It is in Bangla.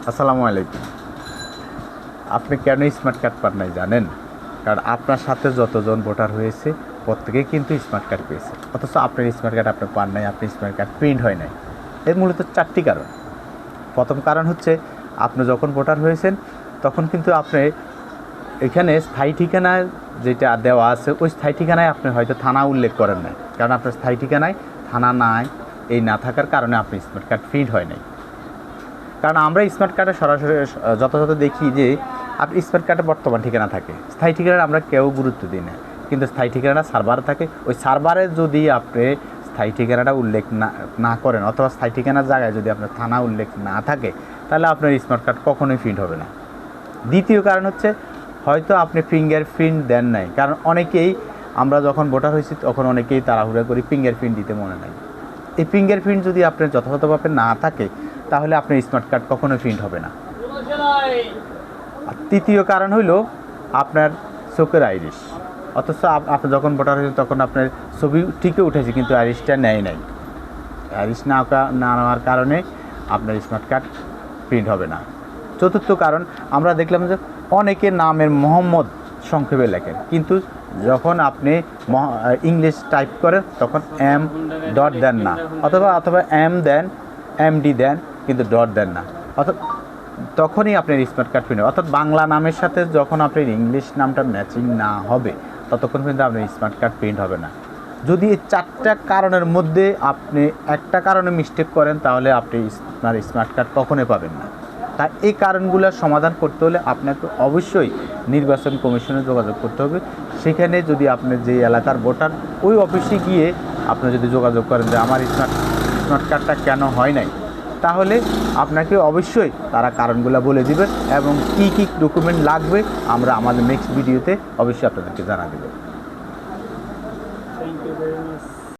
আসসালামু আলাইকুম। আপনি কেন স্মার্ট কার্ড পান নাই জানেন? কারণ আপনার সাথে যতজন ভোটার হয়েছে প্রত্যেকেই কিন্তু স্মার্ট কার্ড পেয়েছে, অথচ আপনার স্মার্ট কার্ড আপনি পান নাই, আপনি স্মার্ট কার্ড প্রিন্ট হয় নাই। এর মূলত 4টি কারণ। প্রথম কারণ হচ্ছে আপনি যখন ভোটার হয়েছেন তখন কিন্তু আপনি এখানে স্থায়ী ঠিকানায় যেটা দেওয়া আছে ওই স্থায়ী ঠিকানায় আপনি হয়তো থানা উল্লেখ করেন নাই, কারণ আপনার স্থায়ী ঠিকানায় থানা নাই। এই না থাকার কারণে আপনি স্মার্ট কার্ড প্রিন্ট হয় নাই। কারণ আমরা স্মার্ট কার্ডে সরাসরি যথাযথ দেখি যে আপনি স্মার্ট কার্ডে বর্তমান ঠিকানা থাকে, স্থায়ী ঠিকানা আমরা কেউ গুরুত্ব দিই না, কিন্তু স্থায়ী ঠিকানা সার্ভার থাকে। ওই সার্ভারে যদি আপনি স্থায়ী ঠিকানাটা উল্লেখ না করেন অথবা স্থায়ী ঠিকানার জায়গায় যদি আপনার থানা উল্লেখ না থাকে, তাহলে আপনার স্মার্ট কার্ড কখনোই প্রিন্ট হবে না। দ্বিতীয় কারণ হচ্ছে হয়তো আপনি ফিঙ্গারপ্রিন্ট দেন নাই, কারণ অনেকেই আমরা যখন ভোটার হয়েছি তখন অনেকেই তাড়াহুড়া করি ফিঙ্গারপ্রিন্ট দিতে মনে নাই। এই ফিঙ্গারপ্রিন্ট যদি আপনার যথাযথভাবে না থাকে তাহলে আপনার স্মার্ট কার্ড কখনোই প্রিন্ট হবে না। আর তৃতীয় কারণ হইল আপনার চোখের আইরিশ, অথচ আপনি যখন ভোটার হয়েছেন তখন আপনার ছবি ঠিকই উঠেছে কিন্তু আইরিশটা নেয় নাই। আইরিশ না নেওয়ার কারণে আপনার স্মার্ট কার্ড প্রিন্ট হবে না। চতুর্থ কারণ আমরা দেখলাম যে অনেকে নামের মোহাম্মদ সংক্ষেপে লেখেন, কিন্তু যখন আপনি ইংলিশ টাইপ করেন তখন এম ডট দেন না, অথবা এম দেন, এমডি দেন, কিন্তু ডট দেন না, তখনই আপনার স্মার্ট কার্ড প্রিন্ট হবে। অর্থাৎ বাংলা নামের সাথে যখন আপনার ইংলিশ নামটা ম্যাচিং না হবে ততক্ষণ কিন্তু আপনার স্মার্ট কার্ড প্রিন্ট হবে না। যদি এই 4টা কারণের মধ্যে আপনি একটা কারণে মিস্টেক করেন তাহলে আপনি আপনার স্মার্ট কার্ড কখনোই পাবেন না। তাই এই কারণগুলোর সমাধান করতে হলে আপনাকে অবশ্যই নির্বাচন কমিশনে যোগাযোগ করতে হবে। সেখানে যদি আপনি যে এলাকার ভোটার ওই অফিসে গিয়ে আপনি যদি যোগাযোগ করেন যে আমার স্মার্ট কার্ডটা কেন হয় নাই, তাহলে আপনাকে অবশ্যই তারা কারণগুলো বলে দিবে এবং কি কি ডকুমেন্ট লাগবে আমরা আমাদের নেক্সট ভিডিওতে অবশ্যই আপনাদেরকে জানা দেব। Thank you very much.